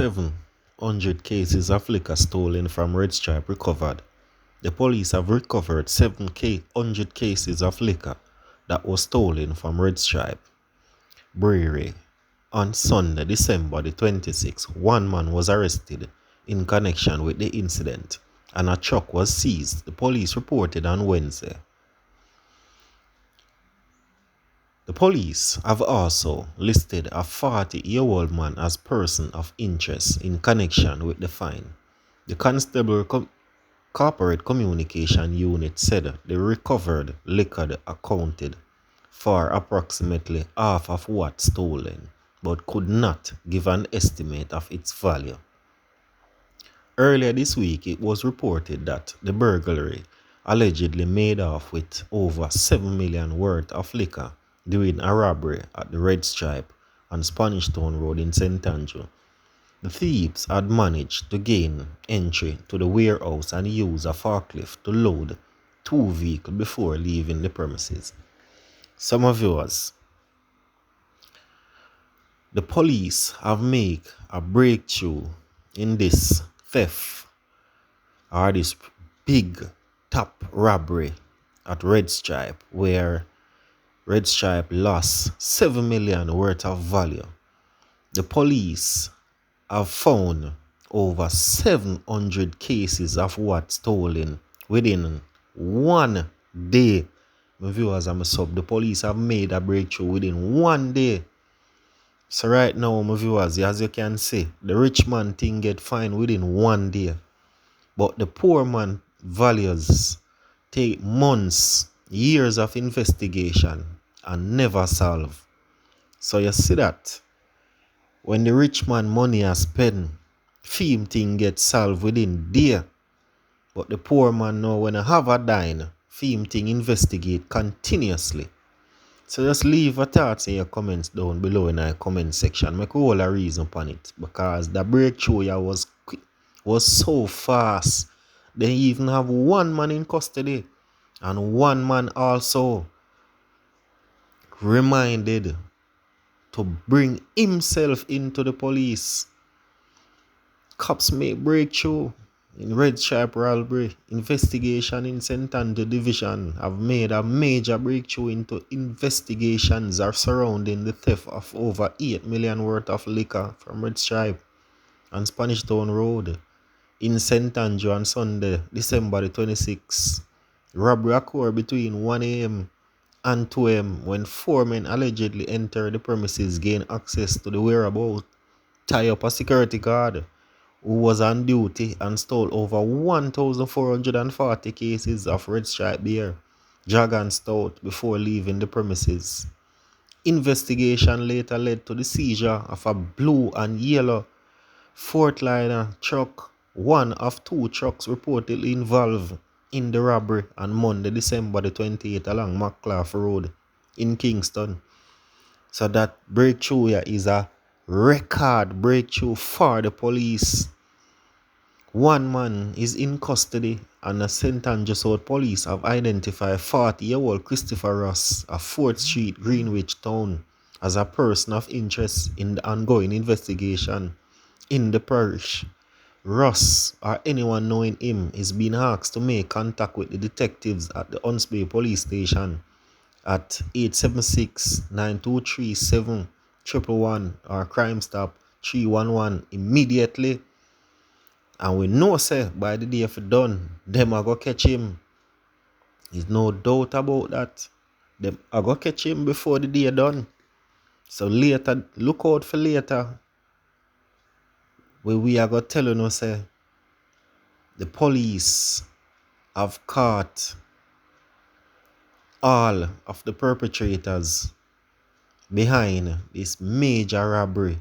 700 cases of liquor stolen from Red Stripe recovered. The police have recovered 700 cases of liquor that was stolen from Red Stripe Brewery. On Sunday, December the 26th, one man was arrested in connection with the incident and a truck was seized, the police reported on Wednesday. The police have also listed a 40-year-old man as person of interest in connection with the fine. The Constable Corporate Communication Unit said the recovered liquor accounted for approximately half of what stolen, but could not give an estimate of its value. Earlier this week, it was reported that the burglary allegedly made off with over $7 million worth of liquor during a robbery at the Red Stripe on Spanish Town Road in St. Andrew. The thieves had managed to gain entry to the warehouse and use a forklift to load two vehicles before leaving the premises. Some viewers, the police have made a breakthrough in this theft or this big top robbery at Red Stripe, where Red Stripe lost $7 million worth of value. The police have found over 700 cases of what stolen within 1 day. My viewers and my sub, the police have made a breakthrough within 1 day. So right now, my viewers, as you can see, the rich man thing get fined within 1 day. But the poor man values take months, years of investigation and never solve. So you see that when the rich man money is spent, film thing get solved within day. But the poor man now, when I have a dine, film thing investigate continuously. So just leave a thoughts in your comments down below in the comment section. Make all a reason upon it, because the breakthrough here was so fast. They even have one man in custody and one man also reminded to bring himself into the police. Cops make breakthrough in Red Stripe R0bbery. Investigation in St. Andrew Division have made a major breakthrough into investigations are surrounding the theft of over $8 million worth of liquor from Red Stripe on Spanish Town Road in St. Andrew on Sunday, December the 26th. Robbery occurred between 1 a.m. and 2 a.m. when four men allegedly entered the premises, gained access to the whereabouts, tie up a security guard who was on duty, and stole over 1,440 cases of Red Stripe beer, Dragon Stout before leaving the premises. Investigation later led to the seizure of a blue and yellow Fortliner truck, one of two trucks reportedly involved in the robbery on Monday, December the 28th along McClough Road in Kingston. So that breakthrough here is a record breakthrough for the police. One man is in custody, and the St. Andrew South police have identified 40-year-old Christopher Ross of 4th Street, Greenwich Town as a person of interest in the ongoing investigation in the parish. Ross, or anyone knowing him, is being asked to make contact with the detectives at the Huntsbury Police Station at 876-923-7111 or Crime Stop 311 immediately. And we know, say, by the day if it done, them are going to catch him. There's no doubt about that. Them are going to catch him before the day done. So later, look out for later, where we are going to tell you, say, the police have caught all of the perpetrators behind this major robbery.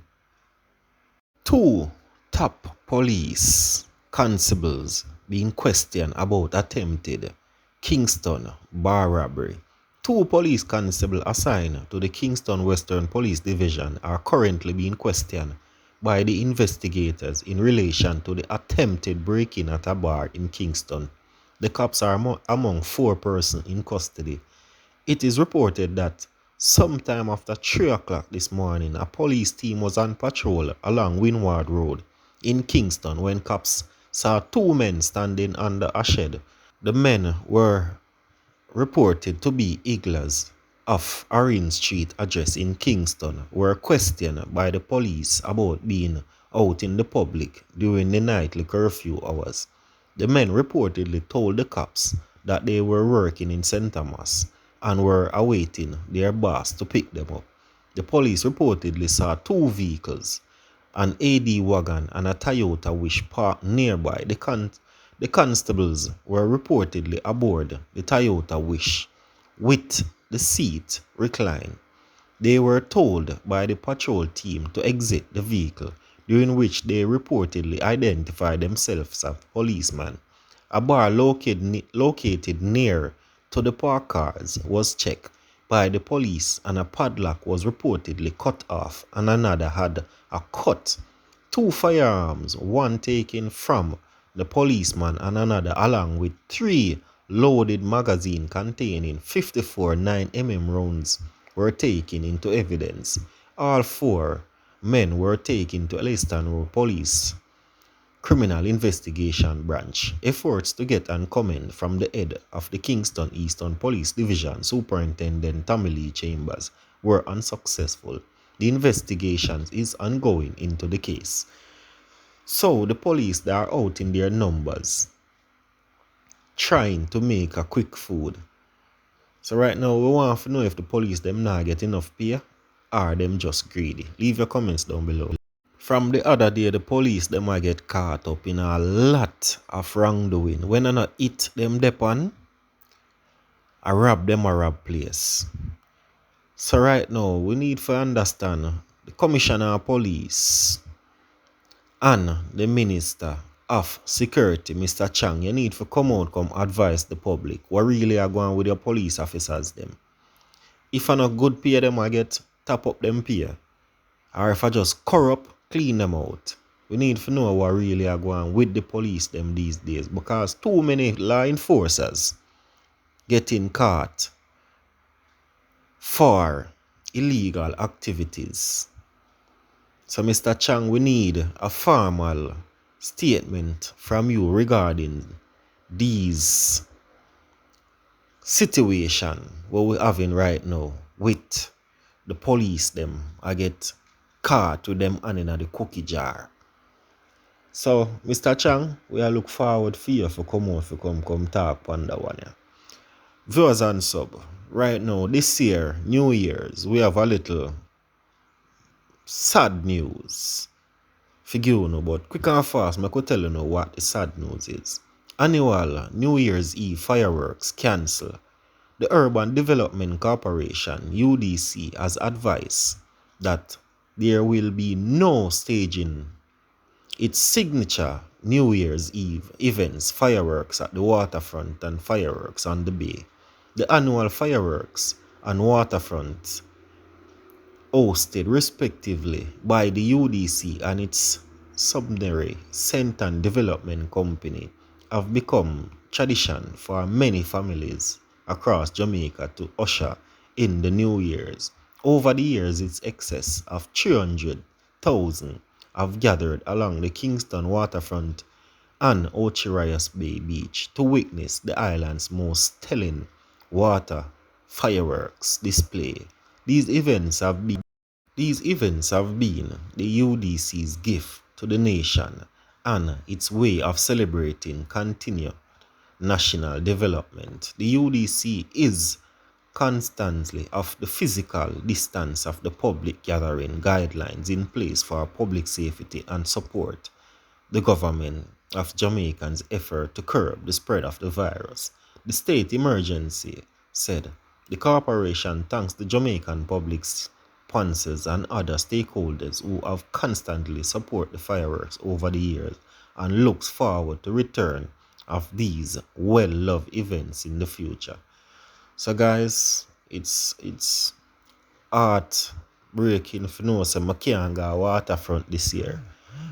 2 top police constables being questioned about attempted Kingston bar robbery. 2 police constables assigned to the Kingston Western Police Division are currently being questioned by the investigators in relation to the attempted break-in at a bar in Kingston. The cops are among 4 persons in custody. It is reported that sometime after 3 o'clock this morning, a police team was on patrol along Windward Road in Kingston when cops saw two men standing under a shed. The men were reported to be igglers of Orange Street address in Kingston were questioned by the police about being out in the public during the nightly curfew hours. The men reportedly told the cops that they were working in St. Thomas and were awaiting their boss to pick them up. The police reportedly saw two vehicles, an AD wagon and a Toyota Wish parked nearby. The constables were reportedly aboard the Toyota Wish with the seat reclined. They were told by the patrol team to exit the vehicle, during which they reportedly identified themselves as policemen. A bar located near to the parked cars was checked by the police and a padlock was reportedly cut off and another had a cut. Two firearms, one taken from the policeman and another along with three loaded magazines containing 54 9mm rounds were taken into evidence. All four men were taken to Elliston Road Police Criminal Investigation Branch. Efforts to get and comment from the head of the Kingston Eastern Police Division, Superintendent Tommy Lee Chambers, were unsuccessful. The investigation is ongoing into the case. So the police that are out in their numbers trying to make a quick food. So right now we want to know if the police them not get enough pay or them just greedy. Leave your comments down below. From the other day, the police them might get caught up in a lot of wrongdoing. When I not hit them depan, I rob them a rob place. So right now, we need to understand the commissioner of police and the minister of security, Mr. Chang. You need to come out, come advise the public what really are going with your police officers them. If I not good pay them, I get top up them pay. Or if I just corrupt, clean them out. We need to know what really are going with the police them these days, because too many law enforcers getting caught for illegal activities. So Mr. Chang, we need a formal statement from you regarding these situation what we're having right now with the police them. I get caught with them hand in the cookie jar. So, Mr. Chang, we are look forward for you to come out, to come talk on that one. Yeah. Viewers and sub, right now, this year, New Year's, we have a little sad news. Figure you know, but quick and fast, I could tell you know what the sad news is. Annual New Year's Eve fireworks cancel. The Urban Development Corporation, UDC, has advised that there will be no staging its signature New Year's Eve events, fireworks at the waterfront and fireworks on the bay. The annual fireworks and waterfront hosted respectively by the UDC and its subsidiary Centan Development Company have become tradition for many families across Jamaica to usher in the New Year's. Over the years, its excess of 300,000 have gathered along the Kingston waterfront and Ochirias Bay Beach to witness the island's most telling water fireworks display. These events have been the UDC's gift to the nation and its way of celebrating continued national development. The UDC is constantly of the physical distance of the public gathering guidelines in place for public safety and support the government of Jamaican's effort to curb the spread of the virus. The state emergency said the corporation thanks the Jamaican public sponsors and other stakeholders who have constantly supported the fireworks over the years and looks forward to return of these well-loved events in the future. So guys, it's heartbreaking if you know so I can't go waterfront this year.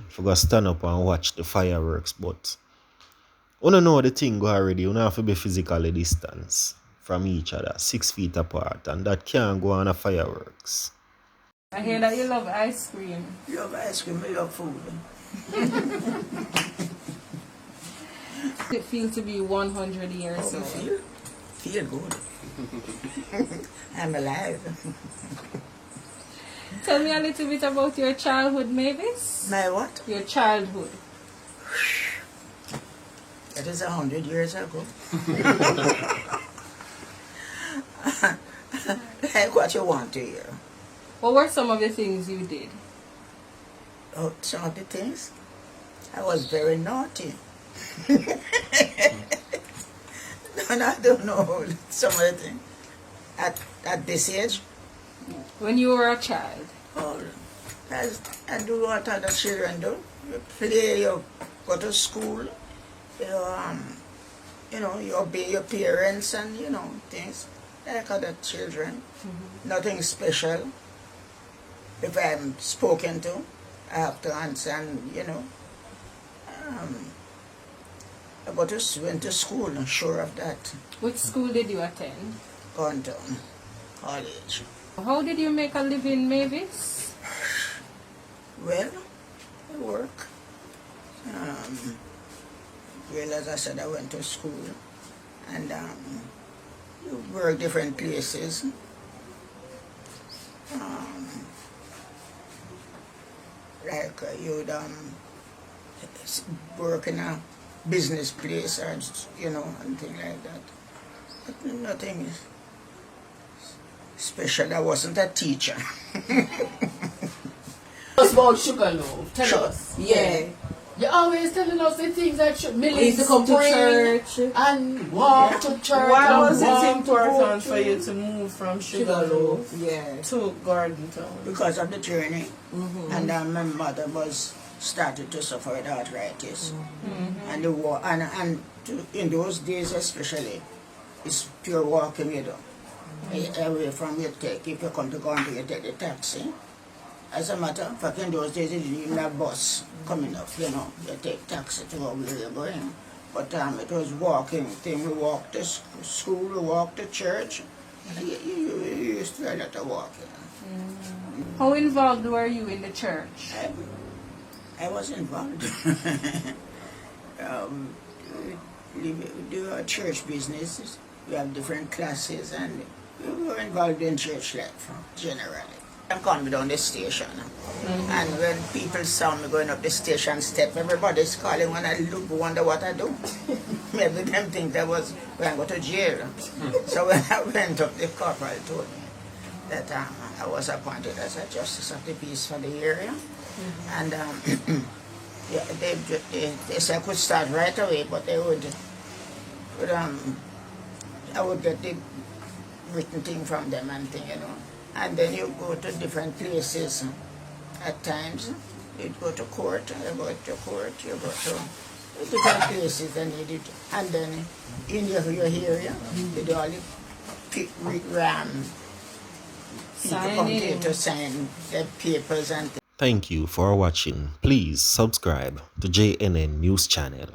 If I go stand up and watch the fireworks, but you don't know the thing go already, you have to be physically distanced from each other, 6 feet apart, and that can't go on a fireworks. I hear that you love ice cream. You love ice cream, you love food. It feels to be 100 years old. Feel good. I'm alive. Tell me a little bit about your childhood, Mavis. My what? Your childhood. That is 100 years ago. Like what you want to hear. What were some of the things you did? Oh, some of the things? I was very naughty. And I don't know some of the things. At this age, When you were a child? oh, I do what other children do. You play, you go to school, you obey your parents and, things like other children. Nothing special. If I'm spoken to, I have to answer and, I went to school, I'm sure of that. Which school did you attend? Gone to college. How did you make a living, Mavis? Well, I work. Well, as I said, I went to school and you work different places. Like you'd work in a business place or, and things like that. But nothing special. I wasn't a teacher. Us about Sugarloaf. Tell us. Yeah. You're always telling us the things that should We used to come to church. and walk to church. Why and was it walk important to for you to move from Sugarloaf Yeah. to Garden Town? Because of the journey. And my mother started to suffer with arthritis. And the war, in those days especially, it's pure walking, away from your take. If you come to Garden, you take the taxi. As a matter of fact, in those days, you didn't even have bus coming up, you take taxi to where you're going. But it was walking thing. We walked to school, we walked to church. You used to do a lot of walking. How involved were you in the church? I was involved. We do our church business. We have different classes and we were involved in church life generally. I come down the station and when people saw me going up the station step, everybody's calling when I look, wonder what I do. Maybe them think that was when I go to jail. So when I went up, the corporal told me that I was appointed as a justice of the peace for the area. And they said I could start right away, but they would I would get the written thing from them and thing, And then you go to different places at times. You'd go to court, you go to different places and then in your area, you do all the people come to sign the papers and Thank you for watching. Please subscribe to JNN News Channel.